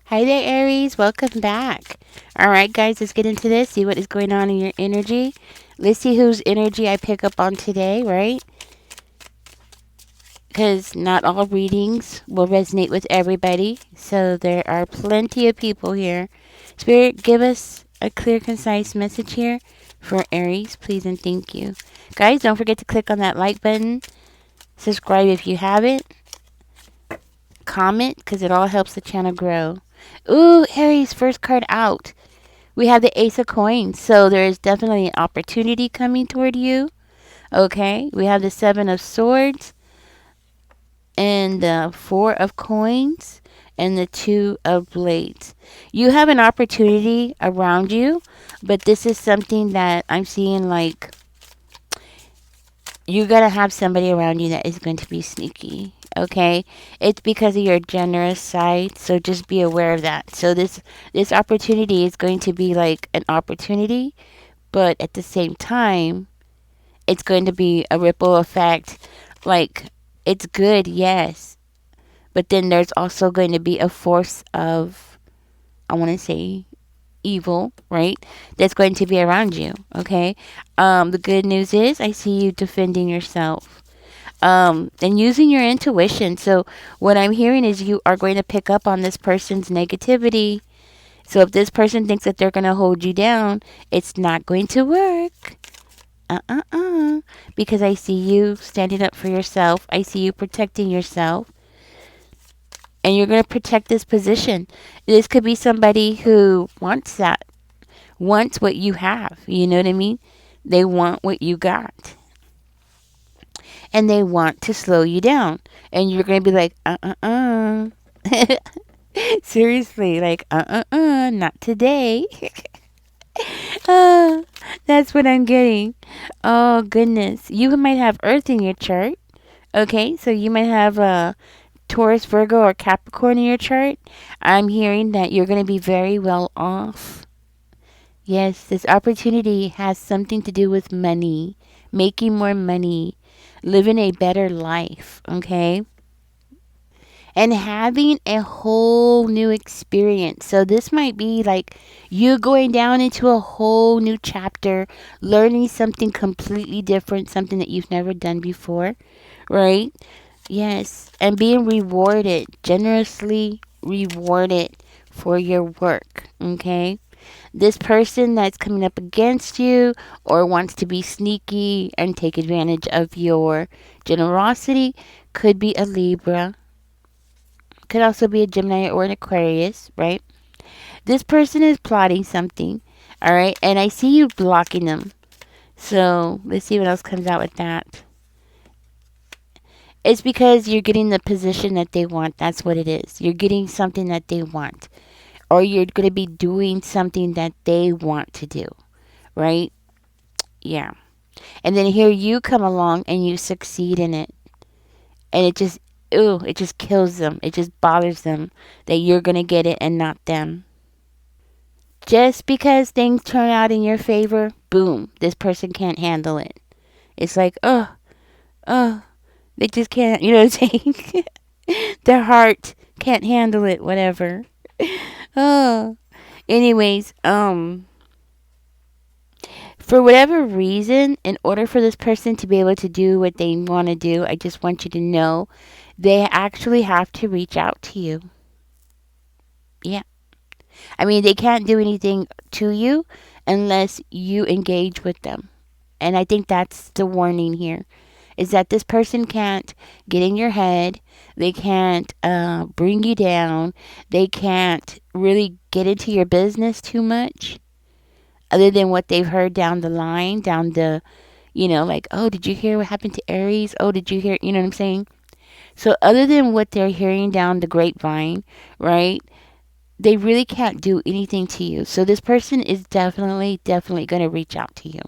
Hi there, Aries. Welcome back. All right, guys, let's get into this. See what is going on in your energy. Let's see whose energy I pick up on today, right? Because not all readings will resonate with everybody. So there are plenty of people here. Spirit, give us a clear, concise message here for Aries, please and thank you. Guys, don't forget to click on that like button. Subscribe if you haven't. Comment, because it all helps the channel grow. Ooh, Aries, first card out. We have the Ace of Coins, so there is definitely an opportunity coming toward you. Okay, we have the Seven of Swords and the Four of Coins and the Two of Blades. You have an opportunity around you, but this is something that I'm seeing like you gotta have somebody around you that is going to be sneaky. Okay, it's because of your generous side, so just be aware of that. So this opportunity is going to be like an opportunity, but at the same time, it's going to be a ripple effect. Like, it's good, yes, but then there's also going to be a force of, I want to say, evil, right? That's going to be around you, okay? The good news is I see you defending yourself. And using your intuition. So what I'm hearing is you are going to pick up on this person's negativity. So if this person thinks that they're going to hold you down, it's not going to work. Because I see you standing up for yourself. I see you protecting yourself. And you're going to protect this position. This could be somebody who wants that, wants what you have. You know what I mean? They want what you got. And they want to slow you down. And you're going to be like, Seriously, like, not today. uh, that's what I'm getting. Oh, goodness. You might have Earth in your chart. Okay, so you might have Taurus, Virgo, or Capricorn in your chart. I'm hearing that you're going to be very well off. Yes, this opportunity has something to do with money, making more money, living a better life, okay? And having a whole new experience. So this might be like you going down into a whole new chapter, learning something completely different, something that you've never done before, right? Yes, and being rewarded, generously rewarded for your work, okay? This person that's coming up against you or wants to be sneaky and take advantage of your generosity could be a Libra, could also be a Gemini or an Aquarius, right? This person is plotting something, all right? And I see you blocking them. So let's see what else comes out with that. It's because you're getting the position that they want. That's what it is. You're getting something that they want. Or you're going to be doing something that they want to do, right? Yeah. And then here you come along and you succeed in it. And it just kills them. It just bothers them that you're going to get it and not them. Just because things turn out in your favor, boom, this person can't handle it. It's like, oh, they just can't, you know what I'm saying? Their heart can't handle it, whatever. Oh, anyways, for whatever reason, in order for this person to be able to do what they want to do, I just want you to know they actually have to reach out to you. Yeah. I mean, they can't do anything to you unless you engage with them. And I think that's the warning here is that this person can't get in your head. They can't bring you down. They can't really get into your business too much other than what they've heard down the line, down the, like, oh, did you hear what happened to Aries? Oh, did you hear, you know what I'm saying? So other than what they're hearing down the grapevine, right? They really can't do anything to you. So this person is definitely, definitely going to reach out to you.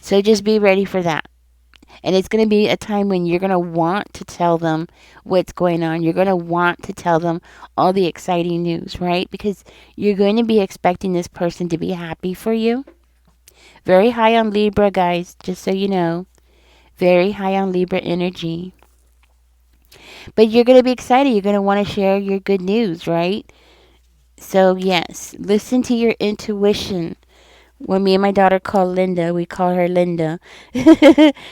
So just be ready for that. And it's going to be a time when you're going to want to tell them what's going on. You're going to want to tell them all the exciting news, right? Because you're going to be expecting this person to be happy for you. Very high on Libra, guys, just so you know. Very high on Libra energy. But you're going to be excited. You're going to want to share your good news, right? So, yes, listen to your intuition. When me and my daughter call Linda, we call her Linda.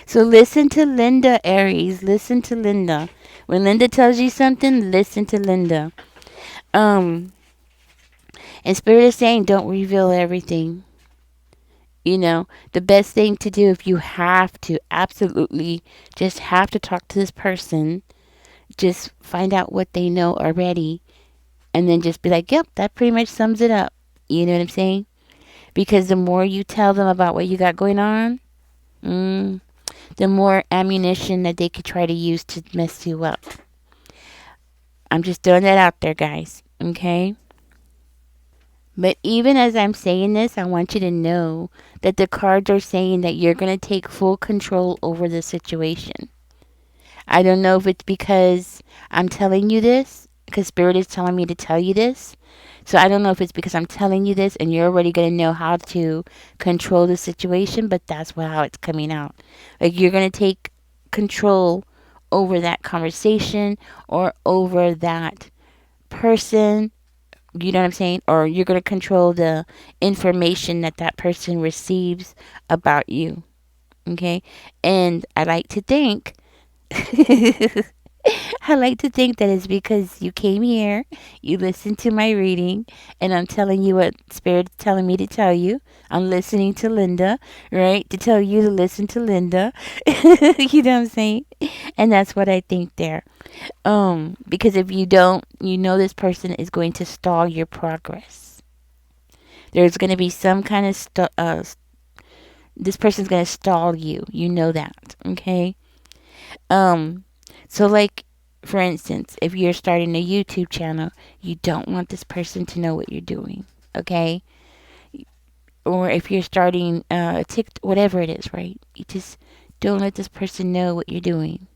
So, listen to Linda, Aries. Listen to Linda. When Linda tells you something, listen to Linda. Um, and Spirit is saying, don't reveal everything. The best thing to do if you have to, absolutely, just have to talk to this person, just find out what they know already, and then just be like, yep, that pretty much sums it up. You know what I'm saying? Because the more you tell them about what you got going on, mm, the more ammunition that they could try to use to mess you up. I'm just throwing that out there, guys. Okay? But even as I'm saying this, I want you to know that the cards are saying that you're going to take full control over the situation. I don't know if it's because I'm telling you this, because Spirit is telling me to tell you this. So I don't know if it's because I'm telling you this and you're already going to know how to control the situation, but that's how it's coming out. Like you're going to take control over that conversation or over that person. You know what I'm saying? Or you're going to control the information that that person receives about you. Okay? And I like to think I like to think that it's because you came here, you listened to my reading, and I'm telling you what Spirit's telling me to tell you. I'm listening to Linda, right? To tell you to listen to Linda. You know what I'm saying? And that's what I think there. Because if you don't, this person is going to stall your progress. There's going to be some kind of this person's going to stall you. You know that, okay? Um, so like for instance, if you're starting a YouTube channel, you don't want this person to know what you're doing, okay? Or if you're starting a TikTok, whatever it is, right? You just don't let this person know what you're doing,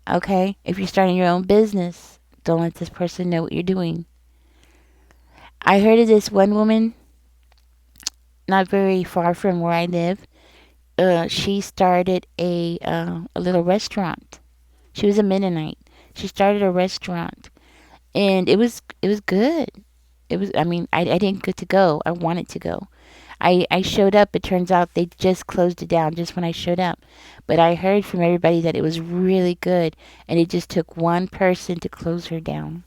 okay? If you're starting your own business, don't let this person know what you're doing. I heard of this one woman, not very far from where I live. She started a little restaurant. She was a Mennonite. She started a restaurant, and it was good. It was. I mean, I didn't get to go. I wanted to go. I showed up. It turns out they just closed it down just when I showed up. But I heard from everybody that it was really good, and it just took one person to close her down.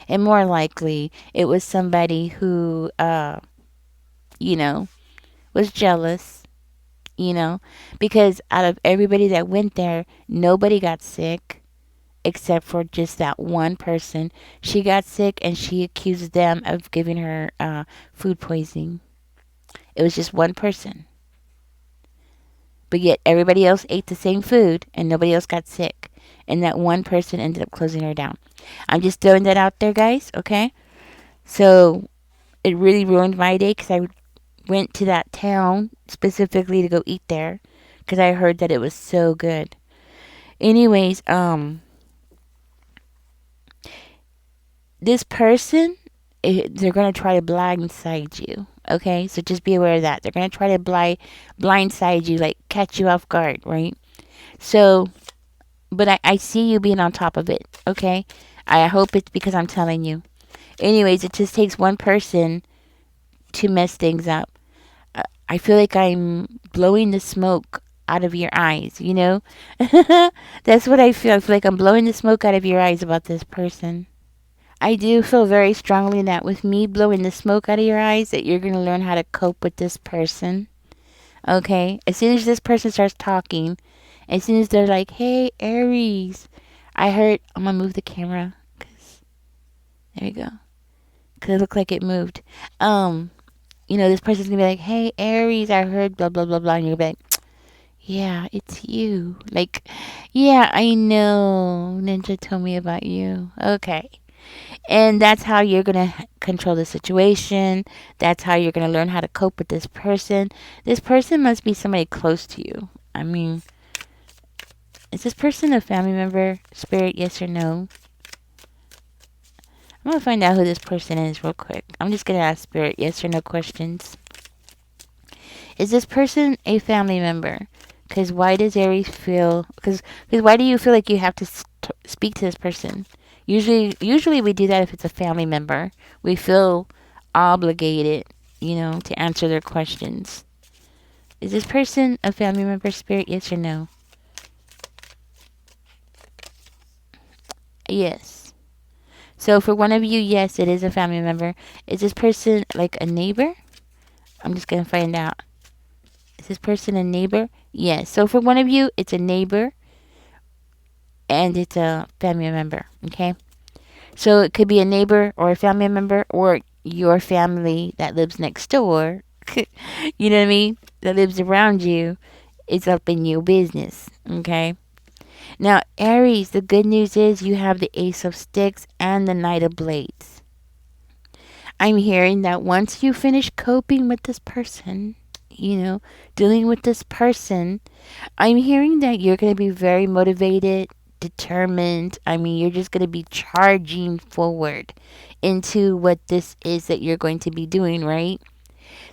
And more likely, it was somebody who, you know, was jealous. Because out of everybody that went there, nobody got sick except for just that one person. She got sick and she accused them of giving her food poisoning. It was just one person. But yet everybody else ate the same food and nobody else got sick. And that one person ended up closing her down. I'm just throwing that out there, guys, okay? So it really ruined my day because I went to that town specifically to go eat there because I heard that it was so good. Anyways, this person, they're going to try to blindside you. Okay, so just be aware of that. They're going to try to blindside you, like catch you off guard, right? So, but I see you being on top of it, okay? I hope it's because I'm telling you. Anyways, it just takes one person to mess things up. I feel like I'm blowing the smoke out of your eyes, you know? That's what I feel. I feel like I'm blowing the smoke out of your eyes about this person. I do feel very strongly that with me blowing the smoke out of your eyes, that you're going to learn how to cope with this person. Okay? As soon as this person starts talking, as soon as they're like, hey, Aries, I heard, I'm going to move the camera. There we go. Because it looked like it moved. This person's going to be like, hey, Aries, I heard blah, blah, blah, blah. And you're going to be like, yeah, it's you. Like, yeah, I know. Ninja told me about you. Okay. And that's how you're going to control the situation. That's how you're going to learn how to cope with this person. This person must be somebody close to you. I mean, is this person a family member? Spirit, yes or no? I'm going to find out who this person is real quick. I'm just going to ask Spirit yes or no questions. Is this person a family member? Because why does Aries feel? Because why do you feel like you have to speak to this person? Usually we do that if it's a family member. We feel obligated, to answer their questions. Is this person a family member, Spirit? Yes or no? Yes. So for one of you, yes, it is a family member. Is this person like a neighbor? I'm just gonna find out. Is this person a neighbor? Yes. So for one of you, it's a neighbor and it's a family member. Okay. So it could be a neighbor or a family member or your family that lives next door. You know what I mean? That lives around you is up in your business. Okay. Now, Aries, the good news is you have the Ace of Sticks and the Knight of Blades. I'm hearing that once you finish coping with this person, dealing with this person, I'm hearing that you're going to be very motivated, determined. I mean, you're just going to be charging forward into what this is that you're going to be doing, right?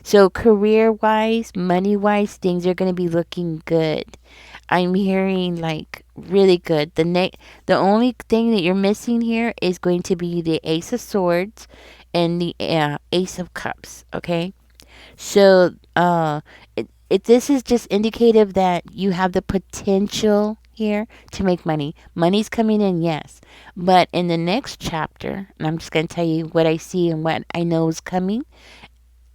So, career wise, money wise, things are going to be looking good. I'm hearing like really good. The only thing that you're missing here is going to be the Ace of Swords and the Ace of Cups. Okay, so this is just indicative that you have the potential here to make money. Money's coming in, yes, but in the next chapter, and I'm just going to tell you what I see and what I know is coming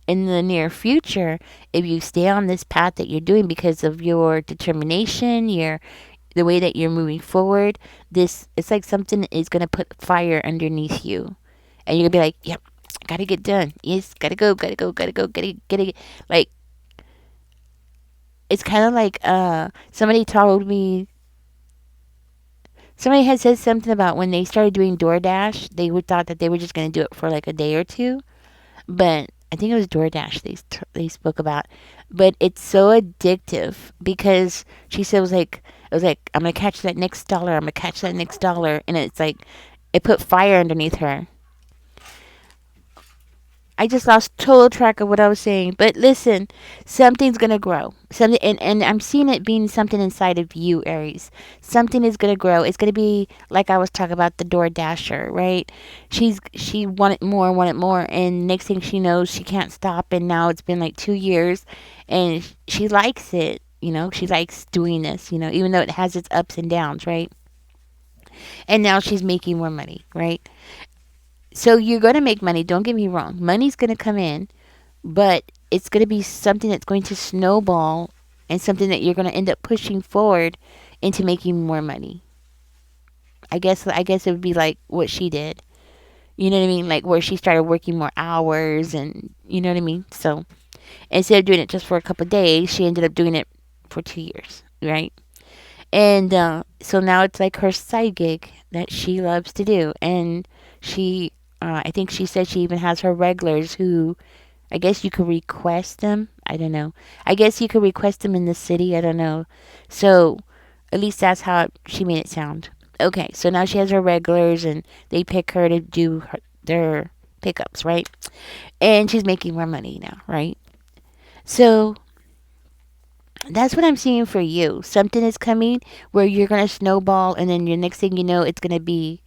in the near future. If you stay on this path that you're doing because of your determination, the way that you're moving forward, this it's like something is gonna put fire underneath you, and you're gonna be like, "Yep, gotta get done. Yes, gotta go, gotta go, gotta go, gotta." Like it's kind of like somebody told me. Somebody had said something about when they started doing DoorDash, they would thought that they were just gonna do it for like a day or two, but I think it was DoorDash they spoke about. But it's so addictive because she said it was like I'm gonna catch that next dollar. I'm gonna catch that next dollar, and it's like it put fire underneath her. I just lost total track of what I was saying. But listen, something's gonna grow. Something, and I'm seeing it being something inside of you, Aries. Something is gonna grow. It's gonna be like I was talking about the Door Dasher, right? She wanted more, and next thing she knows, she can't stop. And now it's been like 2 years, and she likes it. She likes doing this. Even though it has its ups and downs, right? And now she's making more money, right? So you're going to make money. Don't get me wrong. Money's going to come in, but it's going to be something that's going to snowball and something that you're going to end up pushing forward into making more money. I guess it would be like what she did. You know what I mean? Like where she started working more hours and you know what I mean? So instead of doing it just for a couple of days, she ended up doing it for 2 years, right? And so now it's like her side gig that she loves to do. And I think she said she even has her regulars who, I guess you could request them. I don't know. I guess you could request them in the city. I don't know. So at least that's how she made it sound. Okay, so now she has her regulars and they pick her to do their pickups, right? And she's making more money now, right? So that's what I'm seeing for you. Something is coming where you're going to snowball, and then your next thing you know, it's going to be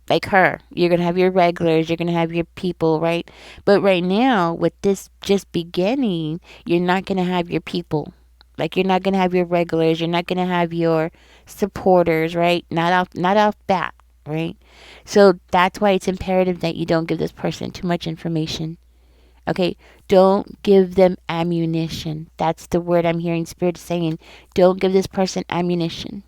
like her. You're going to have your regulars, you're going to have your people, right? But right now, with this just beginning, you're not going to have your people. Like you're not going to have your regulars, you're not going to have your supporters, right? Not off bat, right? So that's why it's imperative that you don't give this person too much information. Okay, don't give them ammunition. That's the word I'm hearing Spirit saying. Don't give this person ammunition.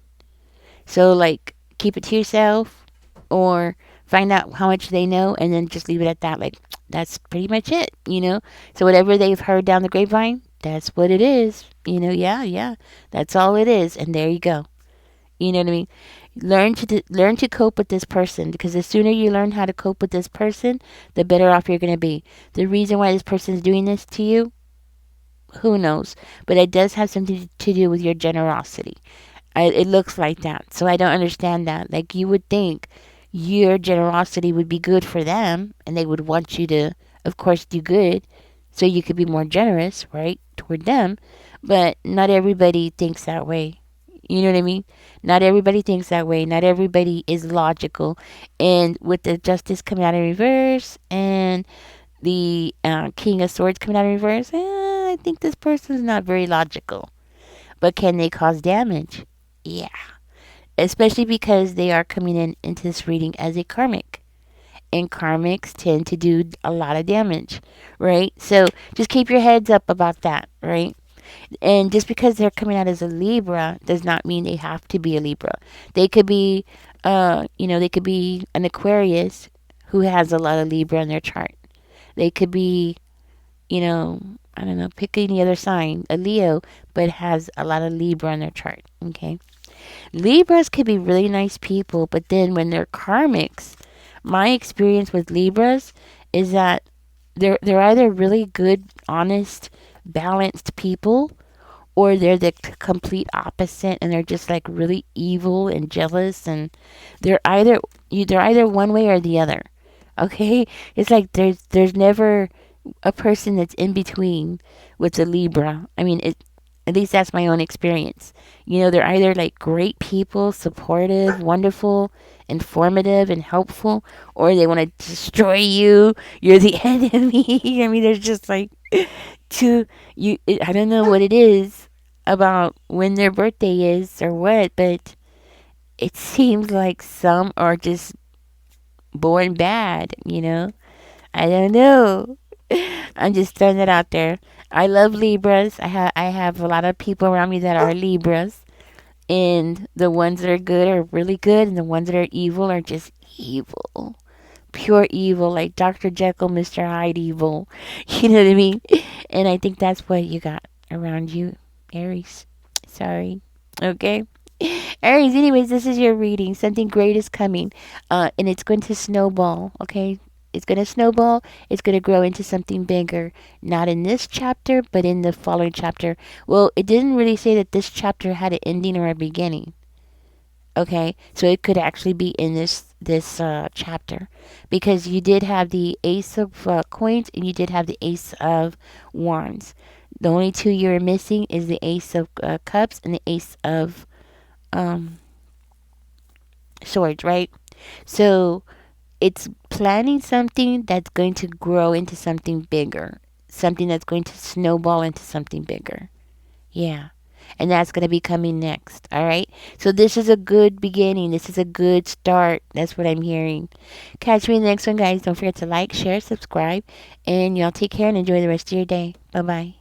So, like, keep it to yourself or find out how much they know and then just leave it at that. Like, that's pretty much it. So, whatever they've heard down the grapevine, that's what it is. Yeah, yeah. That's all it is. And there you go. You know what I mean? Learn to cope with this person because the sooner you learn how to cope with this person, the better off you're going to be. The reason why this person is doing this to you, who knows? But it does have something to do with your generosity. It looks like that. So I don't understand that. Like you would think your generosity would be good for them and they would want you to, of course, do good so you could be more generous, right, toward them. But not everybody thinks that way. You know what I mean? Not everybody thinks that way. Not everybody is logical. And with the Justice coming out in reverse and the King of Swords coming out in reverse, I think this person's not very logical. But can they cause damage? Yeah. Especially because they are coming in into this reading as a karmic. And karmics tend to do a lot of damage, right? So just keep your heads up about that, right? And just because they're coming out as a Libra does not mean they have to be a Libra. They could be, they could be an Aquarius who has a lot of Libra in their chart. They could be, I don't know, pick any other sign, a Leo, but has a lot of Libra in their chart. Okay. Libras could be really nice people, but then when they're karmics, my experience with Libras is that they're either really good, honest, balanced people, or they're the complete opposite and they're just like really evil and jealous, and they're either one way or the other. Okay? It's like there's never a person that's in between with a Libra. I mean, at least that's my own experience. They're either like great people, supportive, wonderful, informative, and helpful, or they want to destroy you. You're the enemy. I mean, there's just like I don't know what it is about when their birthday is or what, but it seems like some are just born bad. I don't know. I'm just throwing it out there. I love Libras. I have a lot of people around me that are Libras, and the ones that are good are really good, and the ones that are evil are just evil, pure evil, like Dr. Jekyll, Mr. Hyde evil. You know what I mean? And I think that's what you got around you, Aries. Sorry. Okay. Aries, anyways, this is your reading. Something great is coming. And it's going to snowball, okay? It's going to snowball. It's going to grow into something bigger. Not in this chapter, but in the following chapter. Well, it didn't really say that this chapter had an ending or a beginning. Okay, so it could actually be in this chapter, because you did have the Ace of Coins and you did have the Ace of Wands. The only two you're missing is the Ace of Cups and the Ace of um, Swords, right? So it's planning something that's going to grow into something bigger, something that's going to snowball into something bigger. Yeah. And that's going to be coming next. All right. So this is a good beginning. This is a good start. That's what I'm hearing. Catch me in the next one, guys. Don't forget to like, share, subscribe. And y'all take care and enjoy the rest of your day. Bye bye.